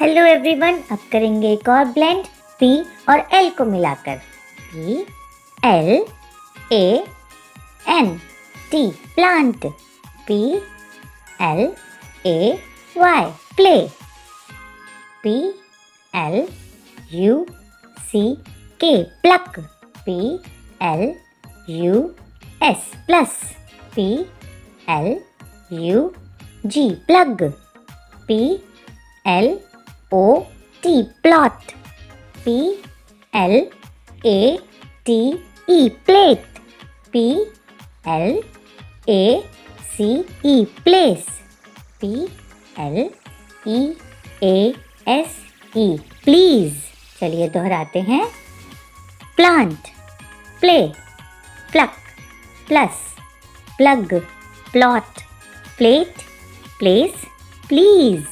Hello everyone, अब करेंगे एक और ब्लेंड P और L को मिलाकर। P L A N T plant. P L A Y play. P L U C K pluck. P L U S plus. P L U G plug. P L O T plot। P L A T E plate। P L A C E place। P L E A S E please। चलिए दोहराते हैं। Plant, play, pluck, plus, plug, plot, plate, place, please.